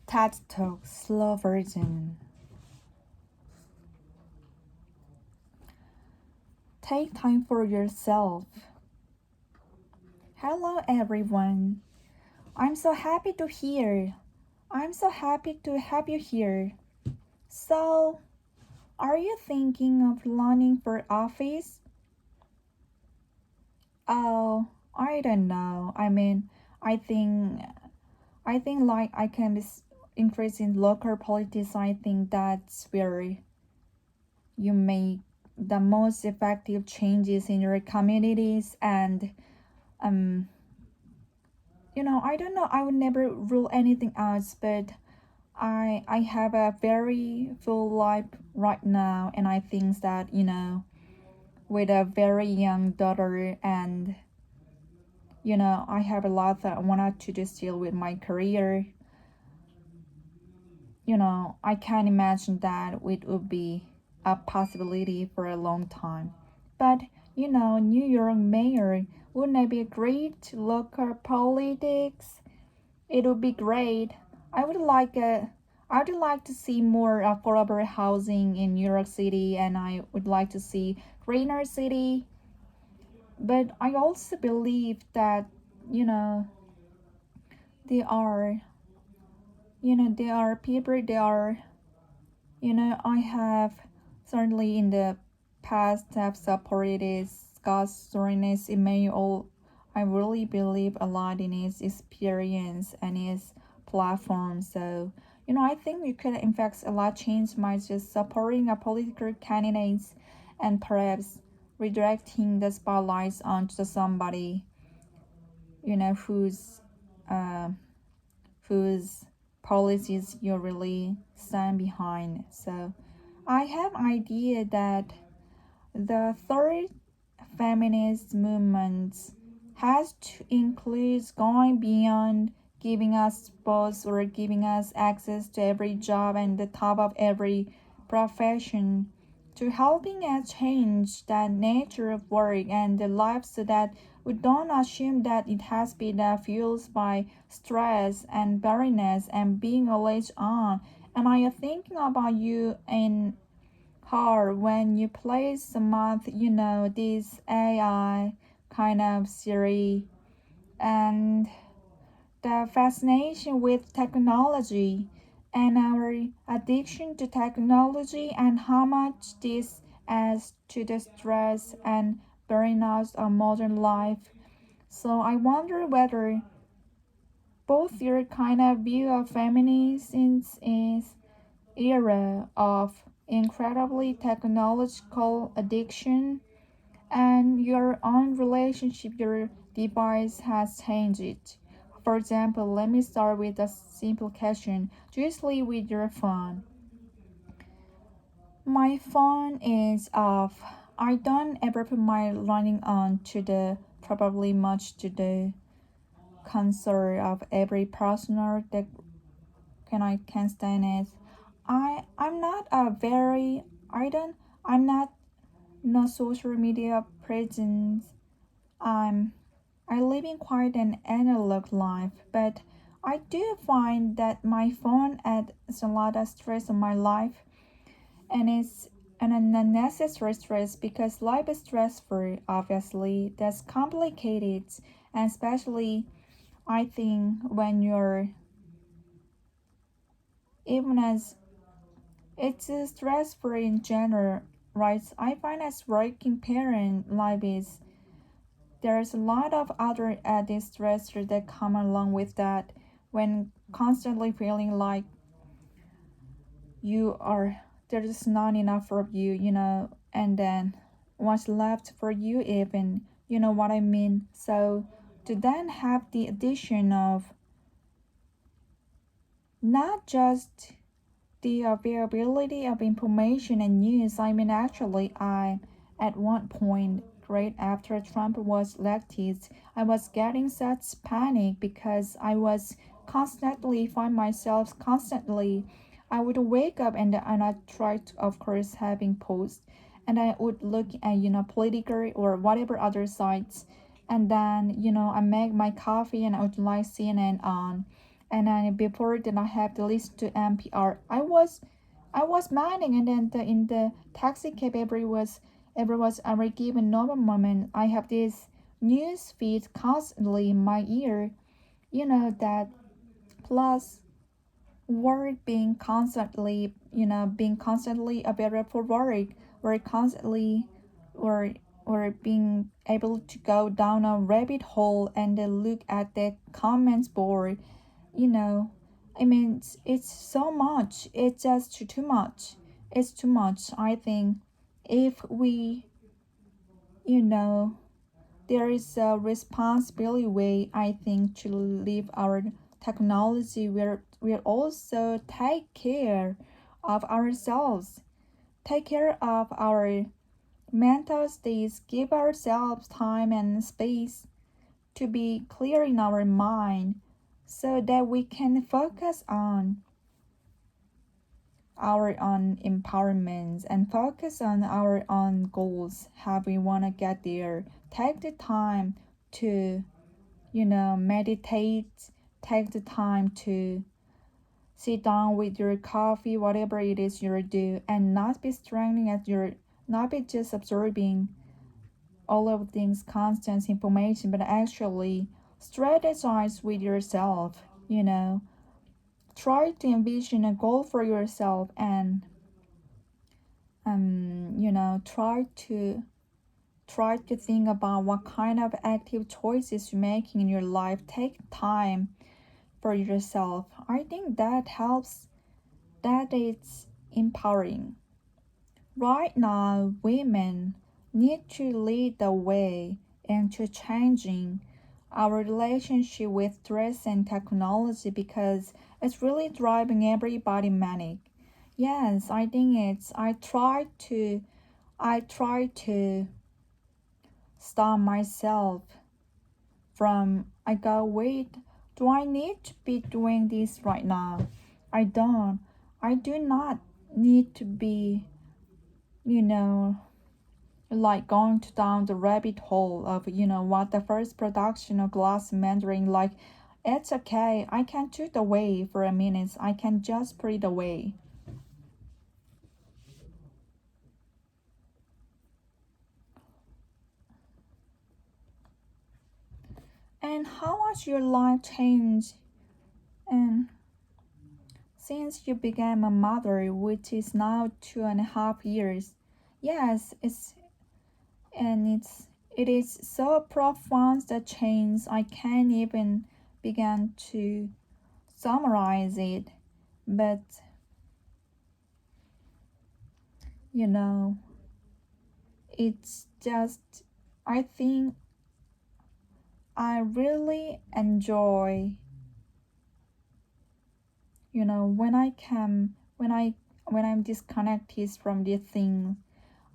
TED Talk slow version. Take time for yourself. Hello everyone. I'm so happy to hear. I'm so happy to have you here. So, are you thinking of learning for office? Oh, I don't know. I think like I can be increasing local politics. I think that's where you make the most effective changes in your communities and um I don't know, I would never rule anything else, but I have a very full life right now, and I think that with a very young daughter, and I have a lot that I wanted to do still with my career. I can't imagine that it would be a possibility for a long time. But, New York mayor, wouldn't it be great local politics? It would be great. I would like a I would like to see more affordable housing in New York City, and I would like to see greener city. But I also believe that, you know, there are there are people, there are I have certainly in the past have supported Scott Soren's Emmanuel. I really believe a lot in his experience and his platform. So, I think we could in fact a lot change by just supporting a political candidates and perhaps redirecting the spotlights onto somebody, whose uh, whose policies you really stand behind. So I have idea that the third feminist movement has to include going beyond giving us both or giving us access to every job and the top of every profession to helping us change the nature of work and the life so that we don't assume that it has been fueled by stress and barrenness and being always on. And I am thinking about you in hard when you play some month, this AI kind of series and the fascination with technology and our addiction to technology and how much this adds to the stress and burnout of modern life. So I wonder whether both your kind of view of feminism is era of incredibly technological addiction and your own relationship your device has changed it. For example, let me start with a simple question. Do you sleep with your phone? My phone is off. I don't ever put my running on to the probably much to the concern of every person that can stand it. I'm not a very I don't I'm not no social media presence. I'm I live in quite an analog life, but I do find that my phone adds a lot of stress on my life, and it's an unnecessary stress because life is stressful. Obviously, that's complicated, and especially I think when you're even as it's stressful in general, right? I find as working parent life is there's a lot of other added stressors that come along with that when constantly feeling like you are there's not enough for you, and then what's left for you even, you know what I mean? So to then have the addition of not just the availability of information and news. I mean, actually, I at one point, right after Trump was elected, I was getting such panic because I was constantly find myself constantly. I would wake up and I try to, of course, having posts, and I would look at political or whatever other sites, and then I make my coffee and I would like CNN on, And then before that, I have to listen to NPR. I was minding, and then in the taxi cab, every given normal moment, I have this news feed constantly in my ear. That plus work being constantly available for work, or constantly, or or being able to go down a rabbit hole and then look at the comments board. you know I mean, it's so much. It's just too much. It's too much. I think if we, you know there is a responsibility way, I think, to live our technology, where we also take care of ourselves, take care of our mental states, give ourselves time and space to be clear in our mind, so that we can focus on our own empowerment and focus on our own goals, how we want to get there. Take the time to, meditate. Take the time to sit down with your coffee, whatever it is you do, and not be straining at your, not be just absorbing all of things, constant information, but actually strategize with yourself. Try to envision a goal for yourself, and try to think about what kind of active choices you're making in your life. Take time for yourself. I think that helps. That is empowering. Right now, women need to lead the way into changing our relationship with stress and technology, because it's really driving everybody manic. Yes, I think it's. I try to stop myself from. I go, wait, do I need to be doing this right now? I don't. I do not need to be, you know, like going down the rabbit hole of, what the first production of glass mandarin, like, it's okay. I can put it away for a minute. I can just put it away. And how has your life changed? And since you became a mother, which is now 2.5 years, yes, it is so profound, the change. I can't even begin to summarize it. But you know, it's just, I think I really enjoy, when I'm disconnected from this thing.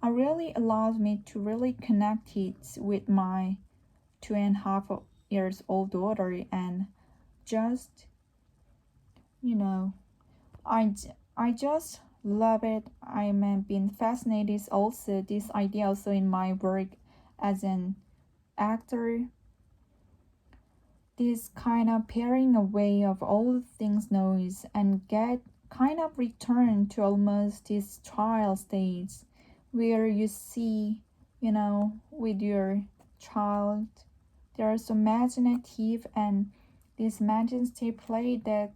It really allows me to really connect it with my 2.5 years old daughter, and just, you know I, I just love it. I'm been fascinated also this idea also in my work as an actor, this kind of paring away of all things noise, and get kind of return to almost this trial stage, where you see, with your child, they are so imaginative, and this imaginative play that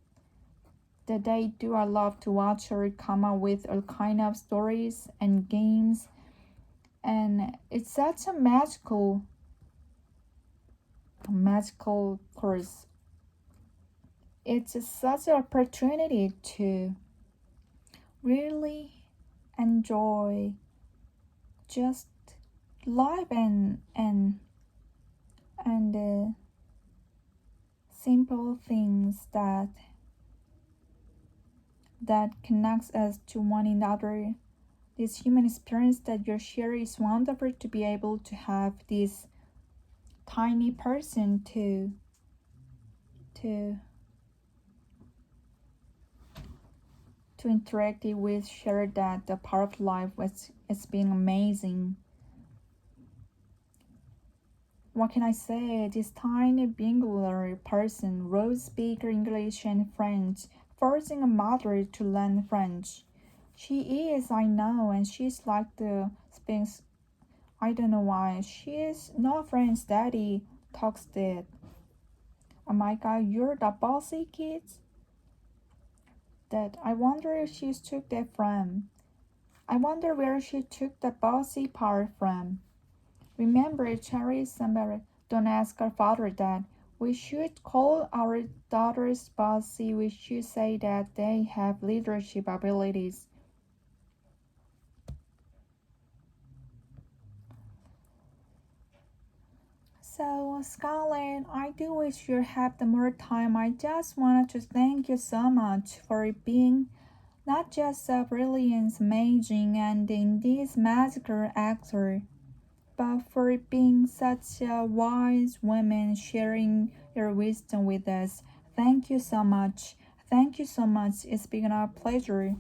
they do. I love to watch her come up with all kind of stories and games, and it's such a magical course. It's such an opportunity to really enjoy just life, and simple things that connects us to one another. This human experience that you share is wonderful, to be able to have this tiny person to to interact with, share that the part of life was, it's been amazing. what can I say? This tiny singular person wrote speak English and French, forcing a mother to learn French. She is, I know, and she's like the speaks. I don't know why. She is no French daddy talks that. Oh my god, you're the bossy kids? That I wonder if she took that from. I wonder where she took the bossy part from. Remember, Cherry somebody, don't ask our father that. We should call our daughters bossy. We should say that they have leadership abilities. So, Scarlett, I do wish you had the more time. I just wanted to thank you so much for being not just a brilliant, amazing, and indeed magical actor, but for being such a wise woman sharing your wisdom with us. Thank you so much. Thank you so much. It's been a pleasure.